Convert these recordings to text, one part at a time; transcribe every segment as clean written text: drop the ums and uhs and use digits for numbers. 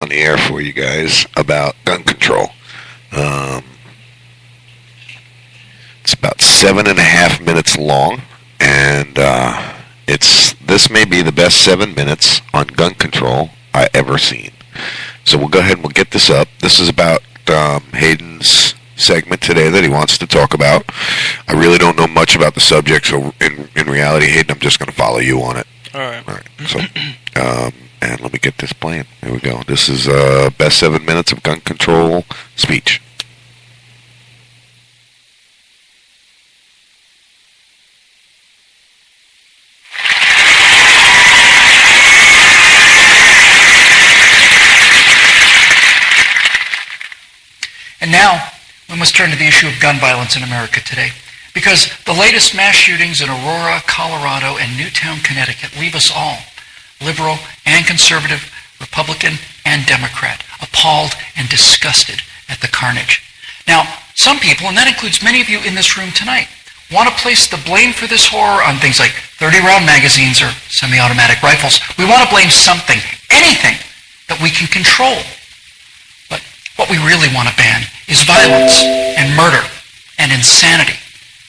on the air for you guys about gun control. It's about 7.5 minutes long, and this may be the best 7 minutes on gun control I ever seen. So we'll go ahead and we'll get this up. This is about Hayden's segment today that he wants to talk about. I really don't know much about the subject, so in reality, Hayden, I'm just going to follow you on it. All right. So, and let me get this playing. Here we go. This is best 7 minutes of gun control speech. And now, we must turn to the issue of gun violence in America today. Because the latest mass shootings in Aurora, Colorado, and Newtown, Connecticut leave us all, liberal and conservative, Republican and Democrat, appalled and disgusted at the carnage. Now, some people, and that includes many of you in this room tonight, want to place the blame for this horror on things like 30-round magazines or semi-automatic rifles. We want to blame something, anything that we can control. But what we really want to ban is violence and murder and insanity.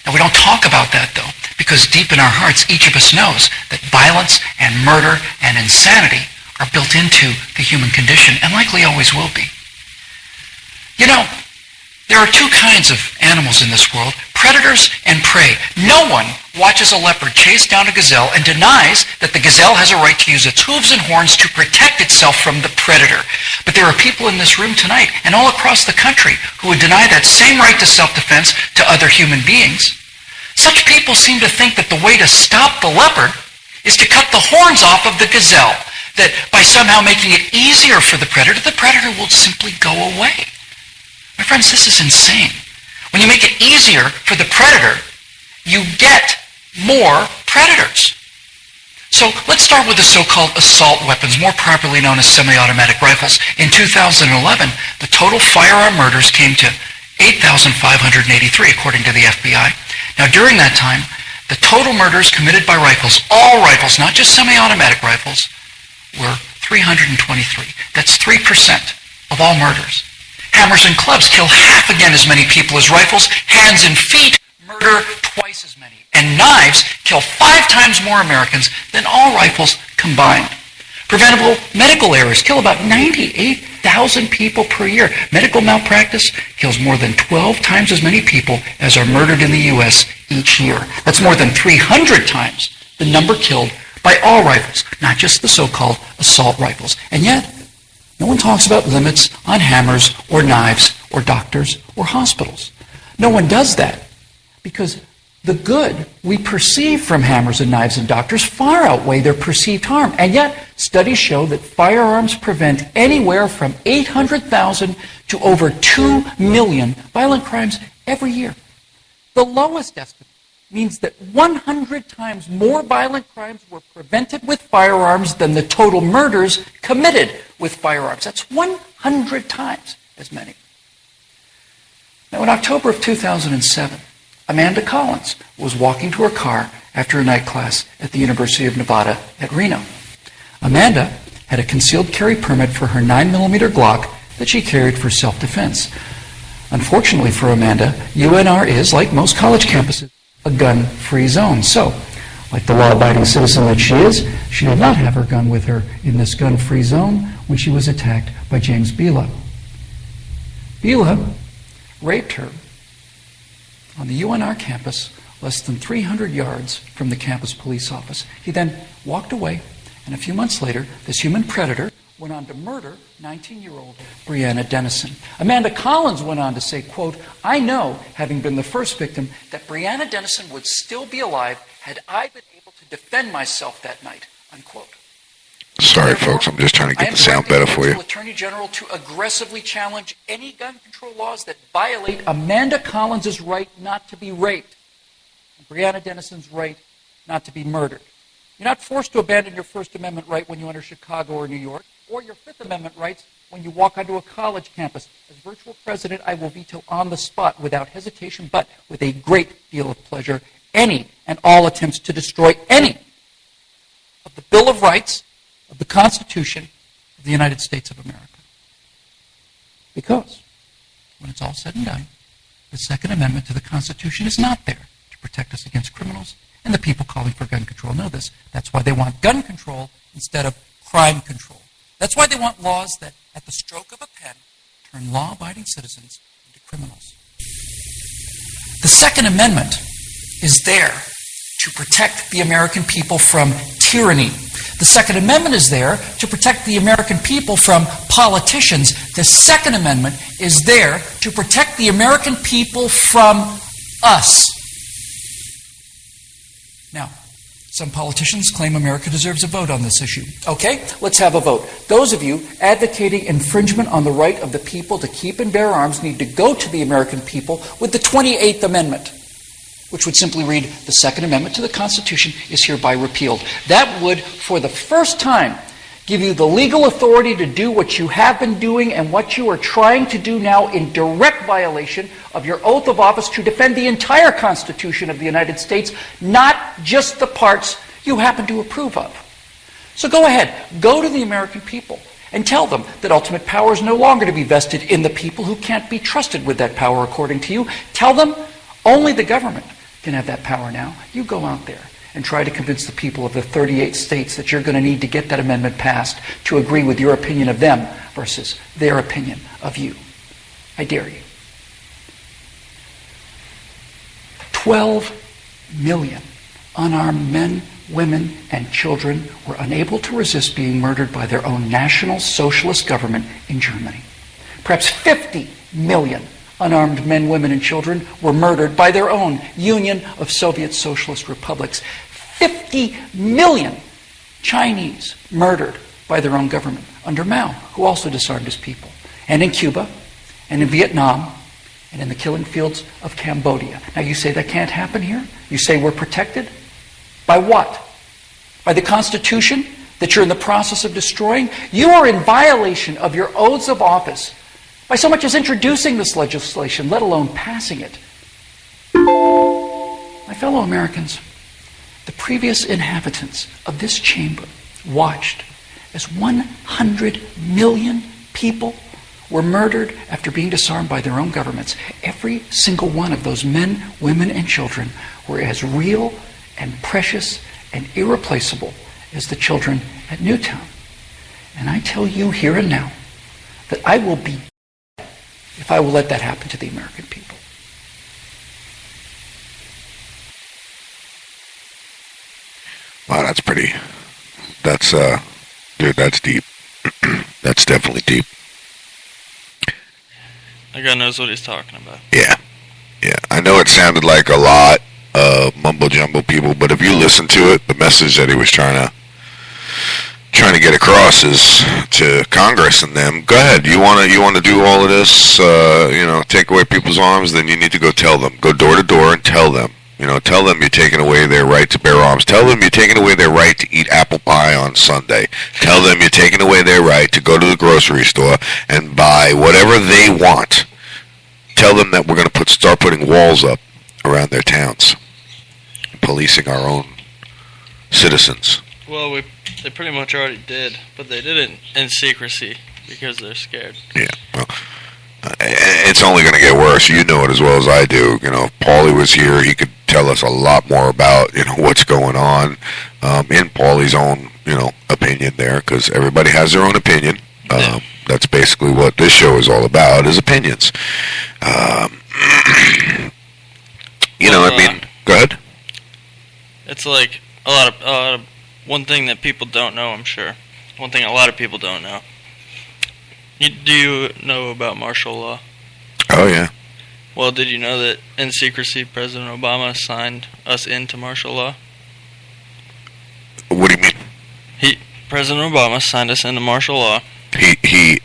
Now, we don't talk about that, though, because deep in our hearts, each of us knows that violence and murder and insanity are built into the human condition and likely always will be. You know, there are two kinds of animals in this world, predators and prey. No one watches a leopard chase down a gazelle and denies that the gazelle has a right to use its hooves and horns to protect itself from the predator. But there are people in this room tonight and all across the country who would deny that same right to self-defense to other human beings. Such people seem to think that the way to stop the leopard is to cut the horns off of the gazelle, that by somehow making it easier for the predator will simply go away. My friends, this is insane. When you make it easier for the predator, you get more predators. So let's start with the so-called assault weapons, more properly known as semi-automatic rifles. In 2011, the total firearm murders came to 8,583, according to the FBI. Now, during that time, the total murders committed by rifles, all rifles, not just semi-automatic rifles, were 323. That's 3% of all murders. Hammers and clubs kill half again as many people as rifles. Hands and feet murder twice as many. And knives kill 5 times more Americans than all rifles combined. Preventable medical errors kill about 98,000 people per year. Medical malpractice kills more than 12 times as many people as are murdered in the U.S. each year. That's more than 300 times the number killed by all rifles, not just the so-called assault rifles. And yet, no one talks about limits on hammers or knives or doctors or hospitals. No one does that because the good we perceive from hammers and knives and doctors far outweigh their perceived harm. And yet, studies show that firearms prevent anywhere from 800,000 to over 2 million violent crimes every year. The lowest estimate means that 100 times more violent crimes were prevented with firearms than the total murders committed with firearms. That's 100 times as many. Now, in October of 2007, Amanda Collins was walking to her car after a night class at the University of Nevada at Reno. Amanda had a concealed carry permit for her 9mm Glock that she carried for self-defense. Unfortunately for Amanda, UNR is, like most college campuses, a gun-free zone. So, like the law-abiding citizen that she is, she did not have her gun with her in this gun-free zone when she was attacked by James Bila. Bila raped her on the UNR campus less than 300 yards from the campus police office. He then walked away, and a few months later, this human predator went on to murder 19-year-old Breonna Dennison. Amanda Collins went on to say, quote, "I know, having been the first victim, that Breonna Dennison would still be alive had I been able to defend myself that night," unquote. Sorry, folks, I'm just trying to get the sound better for you. I am Attorney General to aggressively challenge any gun control laws that violate Amanda Collins' right not to be raped, and Breonna Dennison's right not to be murdered. You're not forced to abandon your First Amendment right when you enter Chicago or New York, or your Fifth Amendment rights when you walk onto a college campus. As virtual president, I will veto on the spot without hesitation, but with a great deal of pleasure, any and all attempts to destroy any of the Bill of Rights of the Constitution of the United States of America. Because when it's all said and done, the Second Amendment to the Constitution is not there to protect us against criminals, and the people calling for gun control know this. That's why they want gun control instead of crime control. That's why they want laws that, at the stroke of a pen, turn law-abiding citizens into criminals. The Second Amendment is there to protect the American people from tyranny. The Second Amendment is there to protect the American people from politicians. The Second Amendment is there to protect the American people from us. Now, some politicians claim America deserves a vote on this issue. Okay, let's have a vote. Those of you advocating infringement on the right of the people to keep and bear arms need to go to the American people with the 28th Amendment, which would simply read, the Second Amendment to the Constitution is hereby repealed. That would, for the first time, give you the legal authority to do what you have been doing and what you are trying to do now in direct violation of your oath of office to defend the entire Constitution of the United States, not just the parts you happen to approve of. So go ahead, go to the American people and tell them that ultimate power is no longer to be vested in the people who can't be trusted with that power according to you. Tell them only the government can have that power now. You go out there and try to convince the people of the 38 states that you're going to need to get that amendment passed to agree with your opinion of them versus their opinion of you. I dare you. 12 million unarmed men, women, and children were unable to resist being murdered by their own National Socialist government in Germany. Perhaps 50 million unarmed men, women, and children were murdered by their own Union of Soviet Socialist Republics. 50 million Chinese murdered by their own government under Mao, who also disarmed his people. And in Cuba, and in Vietnam, and in the killing fields of Cambodia. Now you say that can't happen here? You say we're protected? By what? By the Constitution that you're in the process of destroying? You are in violation of your oaths of office by so much as introducing this legislation, let alone passing it. My fellow Americans, the previous inhabitants of this chamber watched as 100 million people were murdered after being disarmed by their own governments. Every single one of those men, women, and children were as real and precious and irreplaceable as the children at Newtown. And I tell you here and now that I will be if I will let that happen to the American people. Wow, dude, that's deep. That's definitely deep. That guy knows what he's talking about. Yeah. I know it sounded like a lot of mumbo-jumbo people, but if you listen to it, the message that he was trying to get across is to Congress and them. Go ahead. You want to do all of this? Take away people's arms. Then you need to go tell them. Go door to door and tell them. Tell them you're taking away their right to bear arms. Tell them you're taking away their right to eat apple pie on Sunday. Tell them you're taking away their right to go to the grocery store and buy whatever they want. Tell them that we're going to start putting walls up around their towns, policing our own citizens. Well, they pretty much already did, but they did it in secrecy because they're scared. Yeah, well, it's only going to get worse. You know it as well as I do. If Paulie was here, he could tell us a lot more about what's going on in Paulie's own opinion there, because everybody has their own opinion. Yeah. That's basically what this show is all about, is opinions. Go ahead. It's like a lot of one thing that people don't know, I'm sure. One thing a lot of people don't know. Do you know about martial law? Oh, yeah. Well, did you know that in secrecy President Obama signed us into martial law? What do you mean? President Obama signed us into martial law. He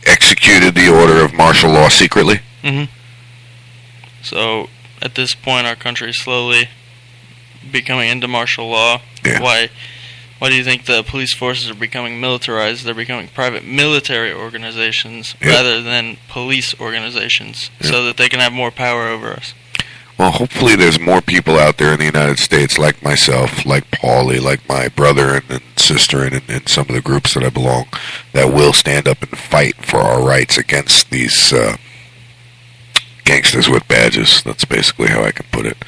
executed the order of martial law secretly? Mm-hmm. So, at this point, our country is slowly becoming into martial law. Yeah. Why do you think the police forces are becoming militarized? They're becoming private military organizations rather than police organizations, so that they can have more power over us. Well, hopefully there's more people out there in the United States like myself, like Paulie, like my brother and sister and some of the groups that I belong, that will stand up and fight for our rights against these gangsters with badges. That's basically how I can put it.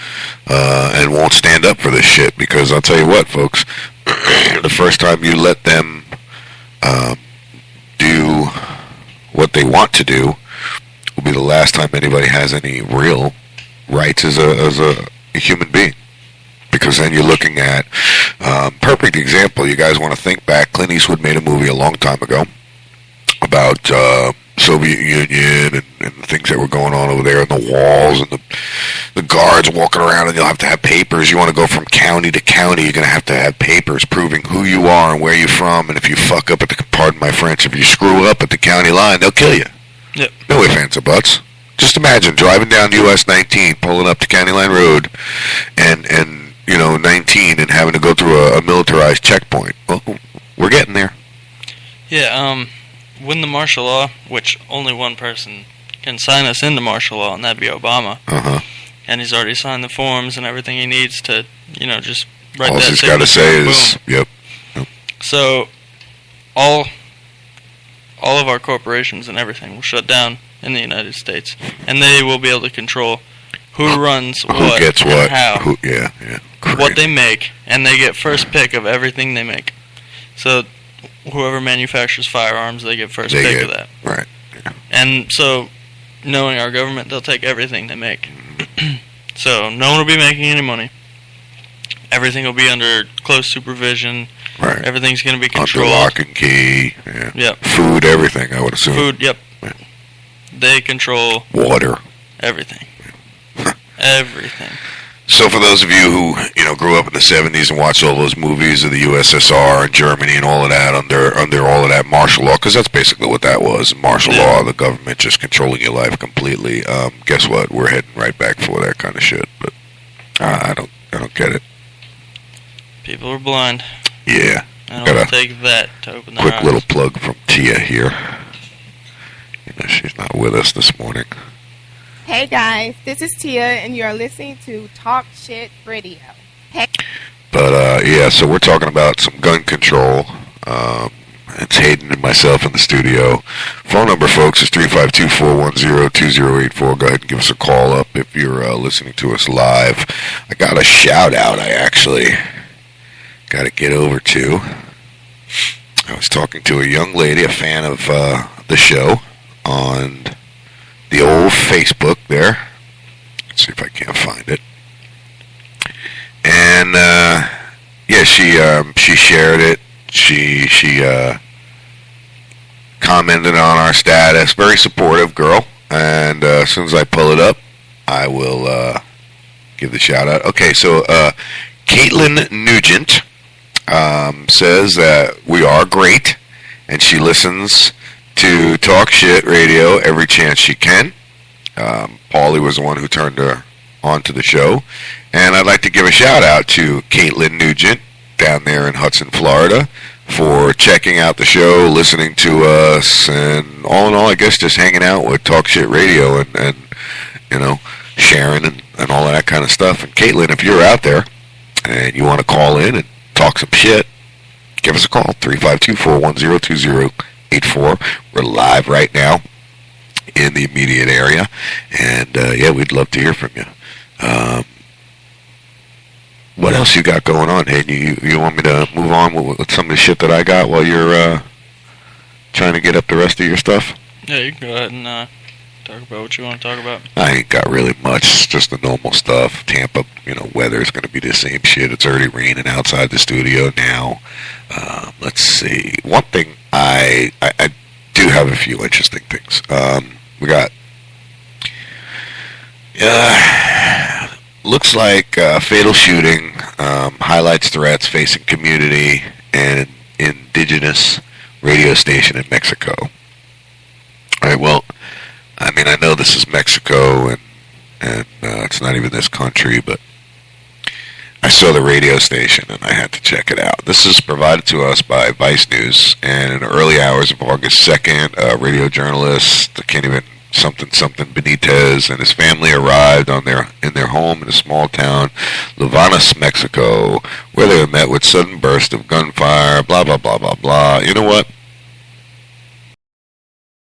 And won't stand up for this shit, because I'll tell you what, folks, the first time you let them do what they want to do will be the last time anybody has any real rights as a human being. Because then you're looking at perfect example. You guys want to think back, Clint Eastwood made a movie a long time ago about Soviet Union and the things that were going on over there, and the walls and the guards walking around, and you'll have to have papers. You want to go from county to county, you're going to have papers proving who you are and where you're from, and if you fuck up at the, pardon my French, if you screw up at the county line, they'll kill you. Yep. No ifs, ands, or buts. Just imagine driving down US 19, pulling up to County Line Road, and 19, and having to go through a militarized checkpoint. Well, we're getting there. Yeah, when the martial law, which only one person can sign us into martial law, and that'd be Obama. Uh-huh. And he's already signed the forms and everything he needs to, just write all that. All he's got to say is, boom. Yep. So, all of our corporations and everything will shut down in the United States, and they will be able to control who runs what, who gets and what, how, Great. what they make, and they get first pick of everything they make. So, whoever manufactures firearms, they get first pick of that. Right. Yeah. And so, knowing our government, they'll take everything they make. So, no one will be making any money. Everything will be under close supervision. Right. Everything's going to be controlled. Under lock and key. Yeah. Yep. Food, everything, I would assume. Food, yep. Yeah. They control water. Everything. Everything. So for those of you who, grew up in the 70s and watched all those movies of the USSR and Germany and all of that under all of that martial law, because that's basically what that was, martial law, the government just controlling your life completely. Guess what? We're heading right back for that kind of shit. But I don't get it. People are blind. Yeah. I don't take that to open their eyes. Quick little plug from Tia here. She's not with us this morning. Hey guys, this is Tia, and you're listening to Talk Shit Radio. Hey. But so we're talking about some gun control. It's Hayden and myself in the studio. Phone number, folks, is 352-410-2084. Go ahead and give us a call up if you're listening to us live. I got a shout out. I actually got to get over to. I was talking to a young lady, a fan of the show, on the old Facebook there. Let's see if I can't find it. And she shared it. She commented on our status. Very supportive girl. And as soon as I pull it up, I will give the shout out. Okay, so Caitlin Nugent says that we are great, and she listens to Talk Shit Radio every chance she can. Paulie was the one who turned her on to the show. And I'd like to give a shout out to Caitlin Nugent down there in Hudson, Florida, for checking out the show, listening to us, and all in all, I guess just hanging out with Talk Shit Radio and sharing and all of that kind of stuff. And Caitlin, if you're out there and you want to call in and talk some shit, give us a call, 352-410-2084. We're live right now in the immediate area, and we'd love to hear from you. What else you got going on, Hayden? You want me to move on with some of the shit that I got while you're trying to get up the rest of your stuff? Yeah, you can go ahead and talk about what you want to talk about. I ain't got really much. It's just the normal stuff. Tampa, weather's going to be the same shit. It's already raining outside the studio now. Let's see. One thing, I do have a few interesting things. We got... looks like fatal shooting highlights threats facing community and indigenous radio station in Mexico. All right, well, I mean, I know this is Mexico, and it's not even this country, but I saw the radio station, and I had to check it out. This is provided to us by Vice News, and in the early hours of August 2nd, radio journalist, I can't even something Benitez and his family arrived in their home in a small town, Luvanas, Mexico, where they were met with sudden burst of gunfire, blah, blah, blah, blah, blah. You know what?